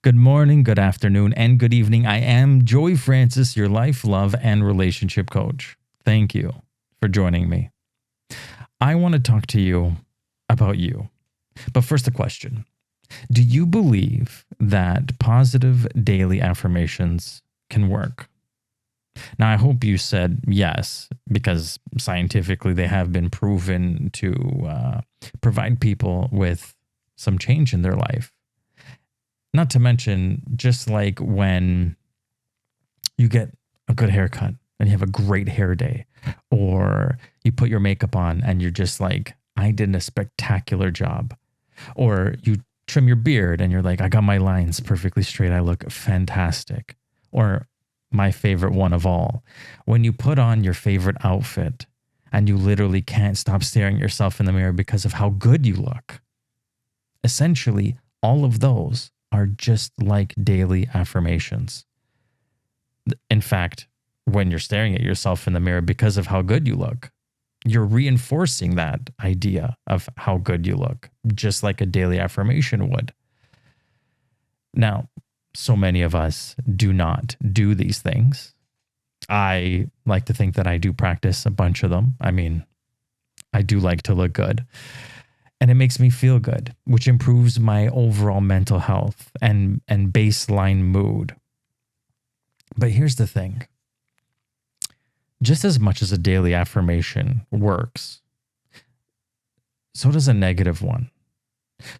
Good morning, good afternoon, and good evening. I am Joey Francis, your life, love, and relationship coach. Thank you for joining me. I want to talk to you about you. But first, a question. Do you believe that positive daily affirmations can work? Now, I hope you said yes, because scientifically they have been proven to provide people with some change in their life. Not to mention, just like when you get a good haircut and you have a great hair day, or you put your makeup on and you're just like, I did a spectacular job. Or you trim your beard and you're like, I got my lines perfectly straight. I look fantastic. Or my favorite one of all, when you put on your favorite outfit and you literally can't stop staring at yourself in the mirror because of how good you look. Essentially, all of those are just like daily affirmations. In fact, when you're staring at yourself in the mirror because of how good you look, you're reinforcing that idea of how good you look, just like a daily affirmation would. Now, so many of us do not do these things. I like to think that I do practice a bunch of them. I mean, I do like to look good. And it makes me feel good, which improves my overall mental health and baseline mood. But here's the thing. Just as much as a daily affirmation works, so does a negative one.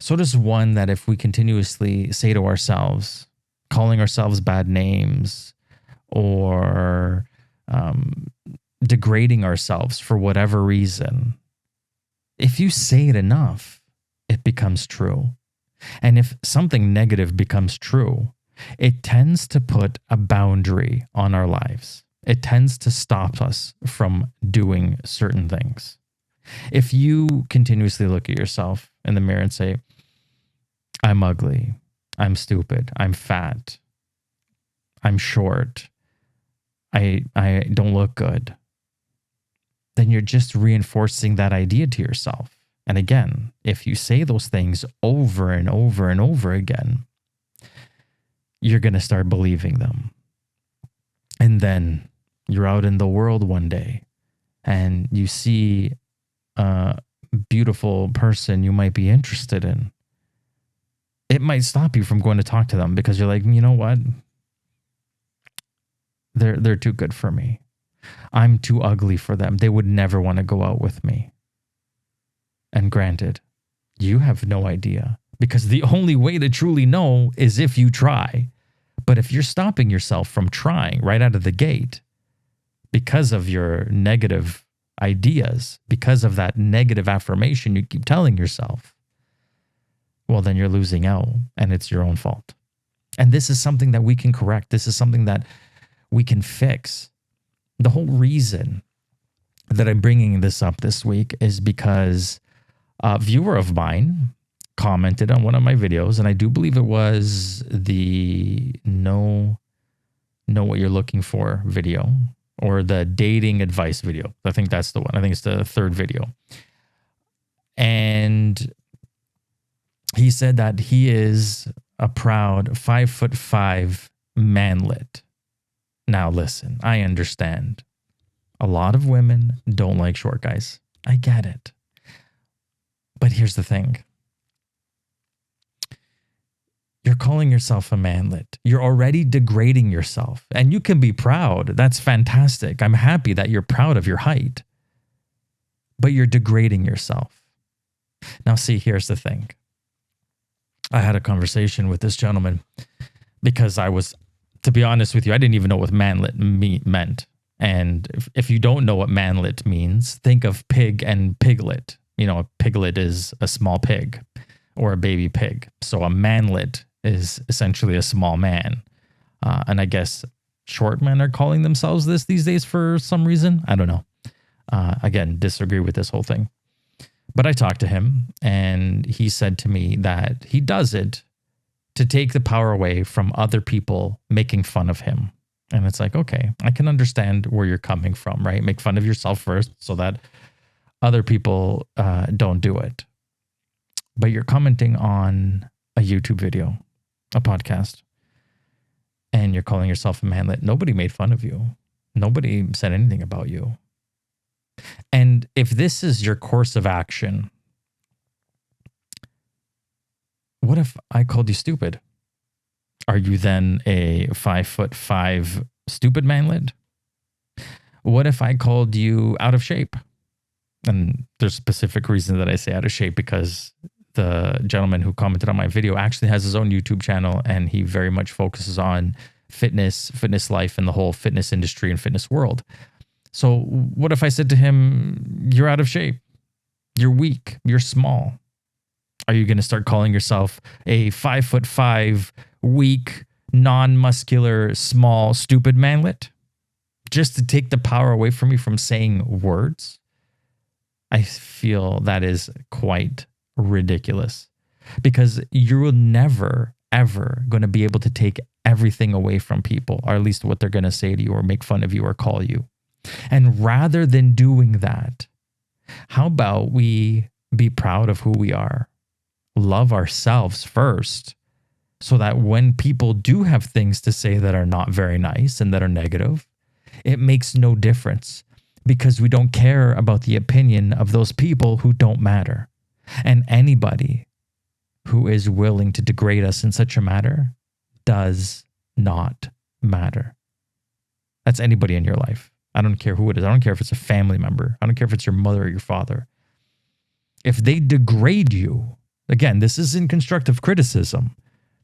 So does one that if we continuously say to ourselves, calling ourselves bad names or degrading ourselves for whatever reason, if you say it enough, it becomes true. And if something negative becomes true, it tends to put a boundary on our lives. It tends to stop us from doing certain things. If you continuously look at yourself in the mirror and say, I'm ugly, I'm stupid, I'm fat, I'm short, I don't look good, then you're just reinforcing that idea to yourself. And again, if you say those things over and over and over again, you're going to start believing them. And then you're out in the world one day and you see a beautiful person you might be interested in. It might stop you from going to talk to them because you're like, you know what? They're too good for me. I'm too ugly for them. They would never want to go out with me. And granted, you have no idea because the only way to truly know is if you try. But if you're stopping yourself from trying right out of the gate because of your negative ideas, because of that negative affirmation you keep telling yourself, well, then you're losing out and it's your own fault. And this is something that we can correct. This is something that we can fix. The whole reason that I'm bringing this up this week is because a viewer of mine commented on one of my videos, and I do believe it was the Know What You're Looking For video or the dating advice video. I think that's the one. I think it's the third video. And he said that he is a proud 5'5" manlet. Now, listen, I understand. A lot of women don't like short guys. I get it. But here's the thing. You're calling yourself a manlet. You're already degrading yourself. And you can be proud. That's fantastic. I'm happy that you're proud of your height. But you're degrading yourself. Now, see, here's the thing. I had a conversation with this gentleman because to be honest with you, I didn't even know what manlet meant. And if you don't know what manlet means, think of pig and piglet. You know, a piglet is a small pig or a baby pig. So a manlet is essentially a small man. And I guess short men are calling themselves this these days for some reason. I don't know. Again, disagree with this whole thing. But I talked to him and he said to me that he does it to take the power away from other people making fun of him. And it's like, okay, I can understand where you're coming from, right? Make fun of yourself first so that other people don't do it. But you're commenting on a YouTube video a podcast and you're calling yourself a manlet, nobody made fun of you. Nobody said anything about you. And if this is your course of action, what if I called you stupid? Are you then a 5'5" stupid manlet? What if I called you out of shape? And there's specific reasons that I say out of shape, because the gentleman who commented on my video actually has his own YouTube channel, and he very much focuses on fitness life, and the whole fitness industry and fitness world. So what if I said to him, you're out of shape, you're weak, you're small? Are you going to start calling yourself a 5'5", weak, non-muscular, small, stupid manlet just to take the power away from me from saying words? I feel that is quite ridiculous, because you will never, ever going to be able to take everything away from people, or at least what they're going to say to you or make fun of you or call you. And rather than doing that, how about we be proud of who we are? Love ourselves first, so that when people do have things to say that are not very nice and that are negative, it makes no difference, because we don't care about the opinion of those people who don't matter. And anybody who is willing to degrade us in such a matter does not matter. That's anybody in your life. I don't care who it is. I don't care if it's a family member. I don't care if it's your mother or your father. If they degrade you, again, this isn't constructive criticism.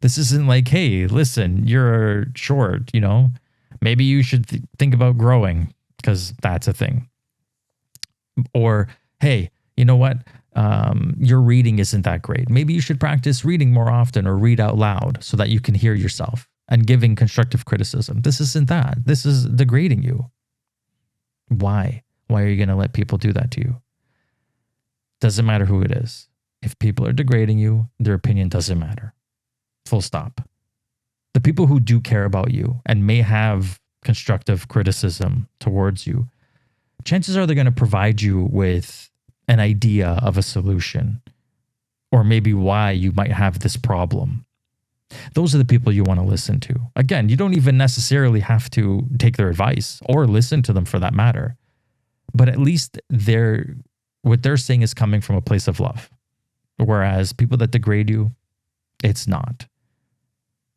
This isn't like, hey, listen, you're short, maybe you should think about growing, because that's a thing. Or, hey, you know what? Your reading isn't that great. Maybe you should practice reading more often, or read out loud so that you can hear yourself, and giving constructive criticism. This isn't that. This is degrading you. Why? Why are you going to let people do that to you? Doesn't matter who it is. If people are degrading you, their opinion doesn't matter. Full stop. The people who do care about you and may have constructive criticism towards you, chances are they're going to provide you with an idea of a solution, or maybe why you might have this problem. Those are the people you want to listen to. Again, you don't even necessarily have to take their advice or listen to them for that matter, but at least what they're saying is coming from a place of love. Whereas people that degrade you, it's not.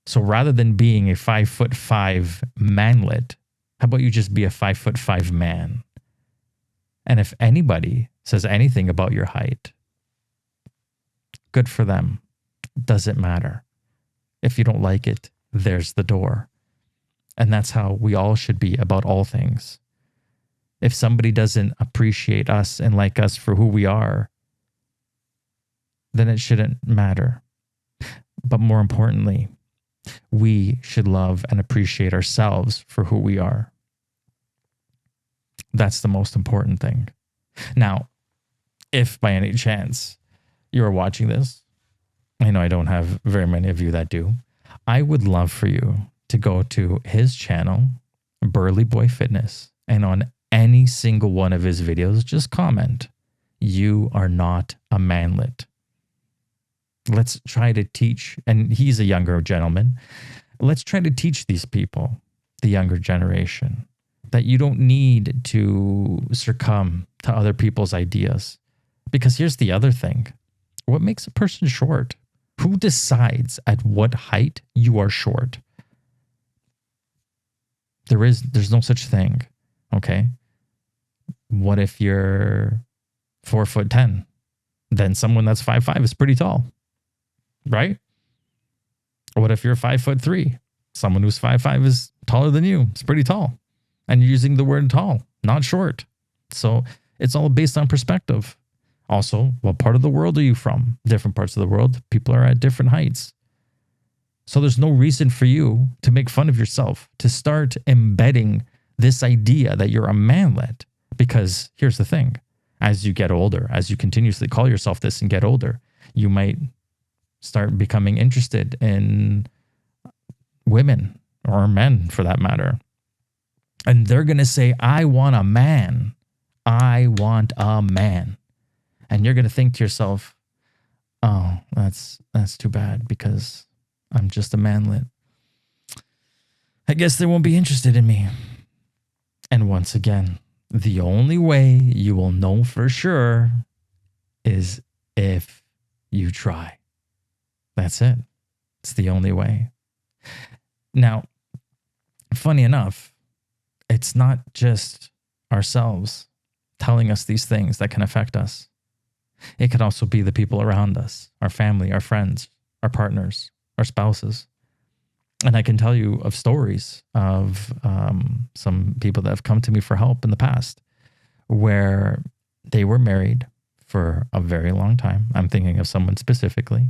So rather than being a 5'5" manlet, how about you just be a 5'5" man? And if anybody says anything about your height, good for them. Doesn't matter. If you don't like it, there's the door. And that's how we all should be about all things. If somebody doesn't appreciate us and like us for who we are, then it shouldn't matter. But more importantly, we should love and appreciate ourselves for who we are. That's the most important thing. Now, if by any chance you are watching this, I know I don't have very many of you that do, I would love for you to go to his channel, Burly Boy Fitness, and on any single one of his videos, just comment, "You are not a manlet." Let's try to teach, and he's a younger gentleman, let's try to teach these people, the younger generation, that you don't need to succumb to other people's ideas. Because here's the other thing. What makes a person short? Who decides at what height you are short? There's no such thing. Okay. What if you're 4'10"? Then someone that's 5'5" is pretty tall. Right? Or what if you're 5'3"? Someone who's 5'5" is taller than you. It's pretty tall. And you're using the word tall, not short. So it's all based on perspective. Also, what part of the world are you from? Different parts of the world, people are at different heights. So there's no reason for you to make fun of yourself, to start embedding this idea that you're a manlet. Because here's the thing. As you get older, as you continuously call yourself this and get older, you might start becoming interested in women or men for that matter. And they're going to say, I want a man. I want a man. And you're going to think to yourself, oh, that's too bad, because I'm just a manlet. I guess they won't be interested in me. And once again, the only way you will know for sure is if you try. That's it. It's the only way. Now, funny enough, it's not just ourselves telling us these things that can affect us. It could also be the people around us, our family, our friends, our partners, our spouses. And I can tell you of stories of some people that have come to me for help in the past where they were married for a very long time. I'm thinking of someone specifically.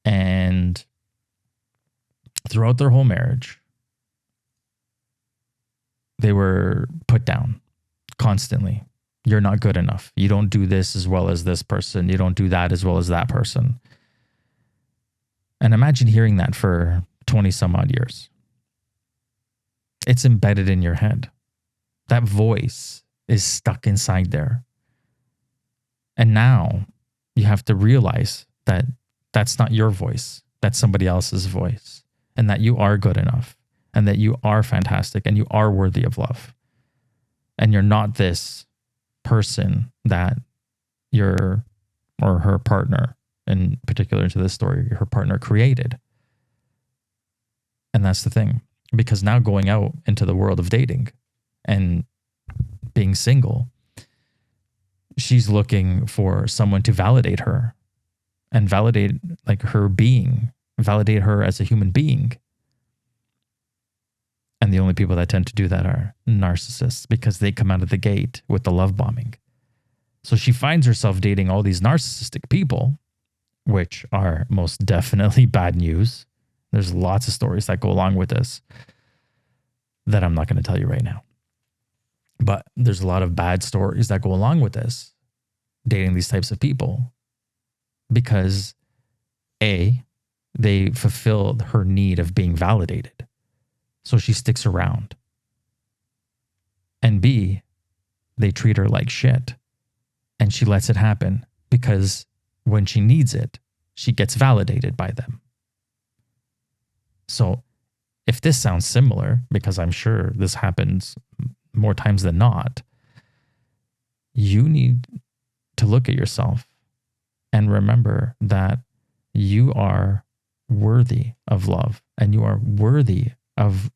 And throughout their whole marriage, they were put down constantly. You're not good enough. You don't do this as well as this person. You don't do that as well as that person. And imagine hearing that for 20 some odd years. It's embedded in your head. That voice is stuck inside there. And now you have to realize that that's not your voice. That's somebody else's voice. And that you are good enough. And that you are fantastic. And you are worthy of love. And you're not this person that your or her partner, in particular to this story, her partner created. And that's the thing. Because now going out into the world of dating and being single, she's looking for someone to validate her and validate like her being, validate her as a human being. And the only people that tend to do that are narcissists because they come out of the gate with the love bombing. So she finds herself dating all these narcissistic people, which are most definitely bad news. There's lots of stories that go along with this that I'm not going to tell you right now. But there's a lot of bad stories that go along with this, dating these types of people, because A, they fulfilled her need of being validated. So she sticks around. And B, they treat her like shit. And she lets it happen because when she needs it, she gets validated by them. So if this sounds similar, because I'm sure this happens more times than not, you need to look at yourself and remember that you are worthy of love and you are worthy of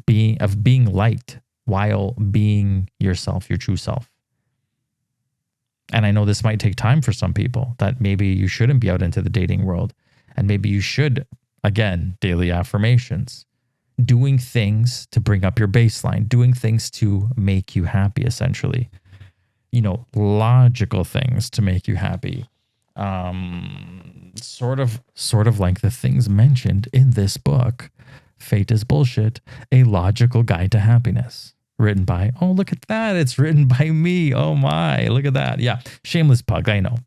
being liked while being yourself, your true self. And I know this might take time for some people, that maybe you shouldn't be out into the dating world. And maybe you should, again, daily affirmations, doing things to bring up your baseline, doing things to make you happy, essentially. You know, logical things to make you happy. Sort of like the things mentioned in this book, Fate is Bullshit, A Logical Guide to Happiness. Written by, oh, look at that. It's written by me. Oh my, look at that. Yeah, shameless plug, I know.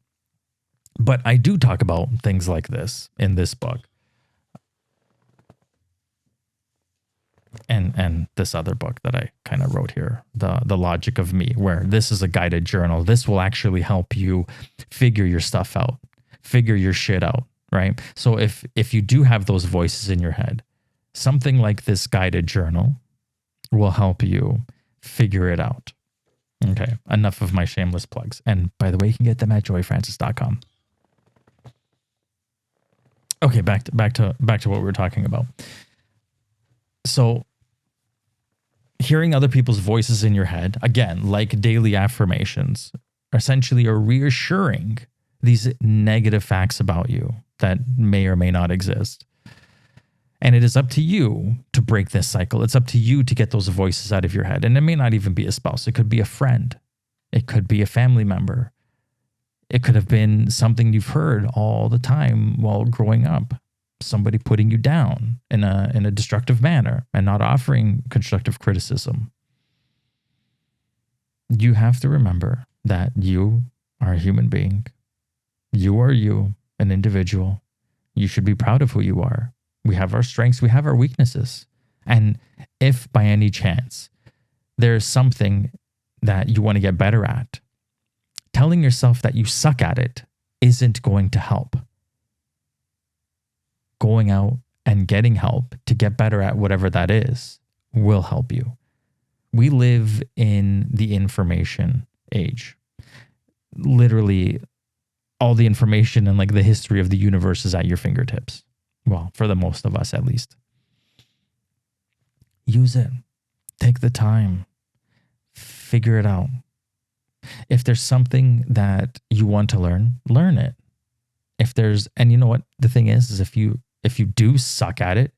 But I do talk about things like this in this book. And this other book that I kind of wrote here, The Logic of Me, where this is a guided journal. This will actually help you figure your stuff out, figure your shit out, right? So if you do have those voices in your head, something like this guided journal will help you figure it out. Okay, enough of my shameless plugs. And by the way, you can get them at joyfrancis.com. Okay, back to what we were talking about. So hearing other people's voices in your head, again, like daily affirmations, essentially are reassuring these negative facts about you that may or may not exist. And it is up to you to break this cycle. It's up to you to get those voices out of your head. And it may not even be a spouse. It could be a friend. It could be a family member. It could have been something you've heard all the time while growing up. Somebody putting you down in a destructive manner and not offering constructive criticism. You have to remember that you are a human being. You are you, an individual. You should be proud of who you are. We have our strengths, we have our weaknesses. And if by any chance there's something that you want to get better at, telling yourself that you suck at it isn't going to help. going out and getting help to get better at whatever that is will help you. We live in the information age. Literally, all the information and like the history of the universe is at your fingertips. Well, for the most of us, at least. Use it. Take the time. Figure it out. If there's something that you want to learn it. And you know what the thing is if you do suck at it,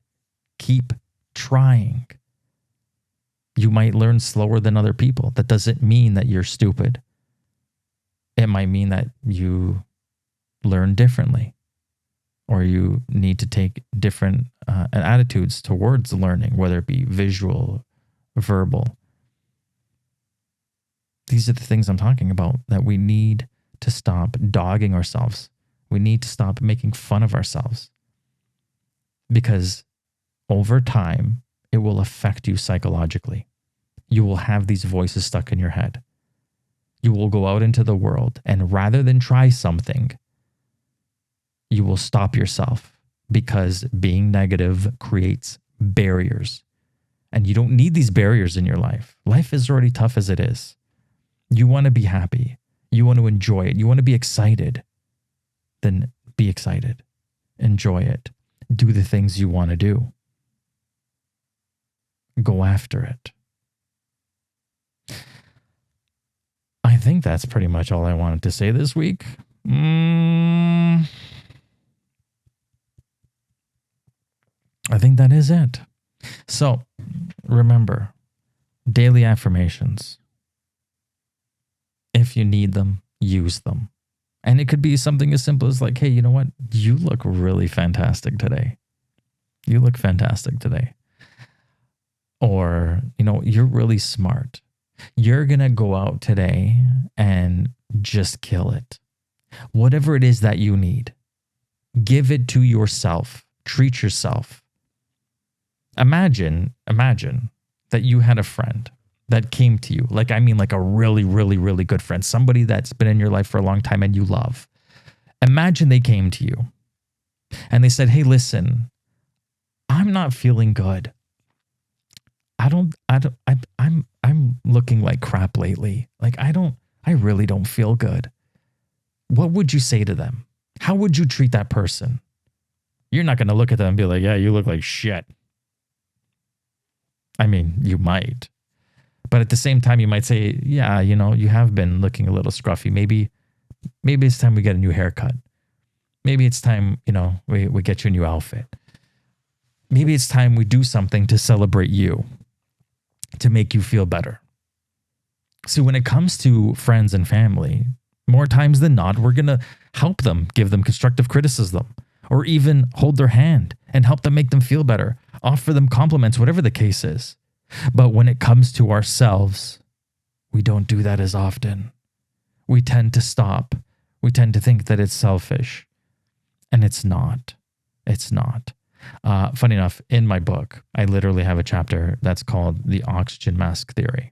keep trying. You might learn slower than other people. That doesn't mean that you're stupid. It might mean that you learn differently, or you need to take different attitudes towards learning, whether it be visual, verbal. These are the things I'm talking about, that we need to stop dogging ourselves. We need to stop making fun of ourselves, because over time, it will affect you psychologically. You will have these voices stuck in your head. You will go out into the world, and rather than try something, you will stop yourself, because being negative creates barriers. And you don't need these barriers in your life. Life is already tough as it is. You want to be happy. You want to enjoy it. You want to be excited. Then be excited. Enjoy it. Do the things you want to do. Go after it. I think that's pretty much all I wanted to say this week. I think that is it. So remember, daily affirmations. If you need them, use them. And it could be something as simple as like, hey, you know what? You look really fantastic today. You look fantastic today. Or, you're really smart. You're going to go out today and just kill it. Whatever it is that you need, give it to yourself. Treat yourself. Imagine that you had a friend that came to you. Like a really, really, really good friend. Somebody that's been in your life for a long time and you love. Imagine they came to you and they said, hey, listen, I'm not feeling good. I'm looking like crap lately. I really don't feel good. What would you say to them? How would you treat that person? You're not going to look at them and be like, yeah, you look like shit. I mean, you might. But at the same time, you might say, yeah, you have been looking a little scruffy. Maybe it's time we get a new haircut. Maybe it's time, we get you a new outfit. Maybe it's time we do something to celebrate you, to make you feel better. So when it comes to friends and family, more times than not, we're going to help them, give them constructive criticism, or even hold their hand and help them make them feel better, offer them compliments, whatever the case is. But when it comes to ourselves, we don't do that as often. We tend to stop. We tend to think that it's selfish. And it's not. It's not. Funny enough, in my book, I literally have a chapter that's called The Oxygen Mask Theory.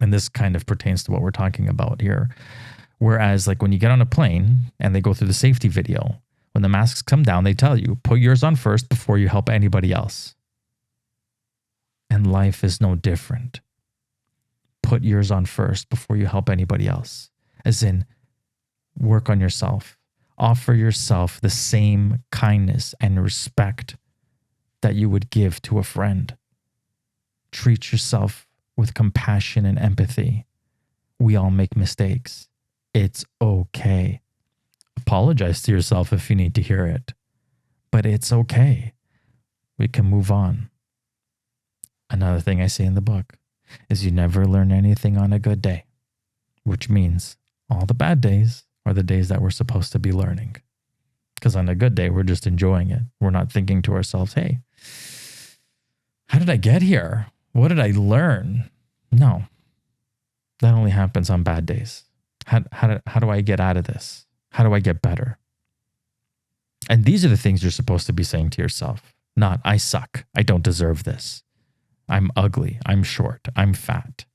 And this kind of pertains to what we're talking about here. Whereas like when you get on a plane and they go through the safety video, when the masks come down, they tell you, put yours on first before you help anybody else. And life is no different. Put yours on first before you help anybody else. As in, work on yourself. Offer yourself the same kindness and respect that you would give to a friend. Treat yourself with compassion and empathy. We all make mistakes. It's okay. Apologize to yourself if you need to hear it. But it's okay. We can move on. Another thing I say in the book is you never learn anything on a good day, which means all the bad days are the days that we're supposed to be learning. Because on a good day, we're just enjoying it. We're not thinking to ourselves, hey, how did I get here? What did I learn? No, that only happens on bad days. How do I get out of this? How do I get better? And these are the things you're supposed to be saying to yourself. Not, I suck. I don't deserve this. I'm ugly. I'm short. I'm fat.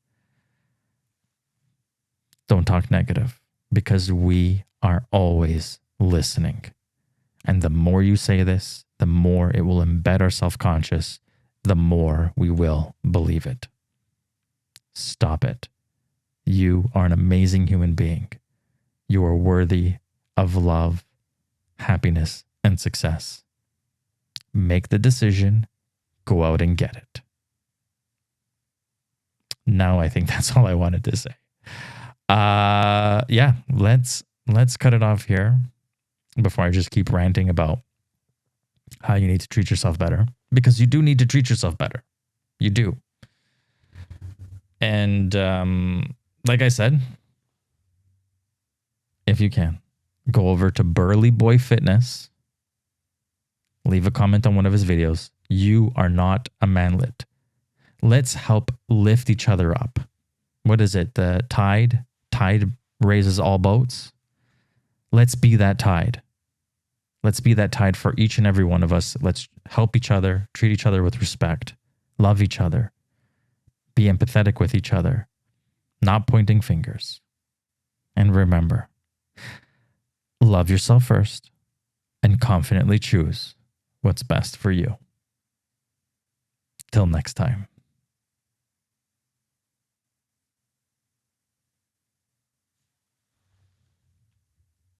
Don't talk negative, because we are always listening. And the more you say this, the more it will embed our self-conscious, the more we will believe it. Stop it. You are an amazing human being. You are worthy of love, happiness, and success. Make the decision, go out and get it. Now I think that's all I wanted to say. Yeah, let's cut it off here before I just keep ranting about how you need to treat yourself better, because you do need to treat yourself better. You do. And like I said, if you can, go over to Burly Boy Fitness, leave a comment on one of his videos. You are not a manlet. Let's help lift each other up. What is it? The tide raises all boats. Let's be that tide. Let's be that tide for each and every one of us. Let's help each other, treat each other with respect, love each other, be empathetic with each other, not pointing fingers. And remember, love yourself first and confidently choose what's best for you. Till next time.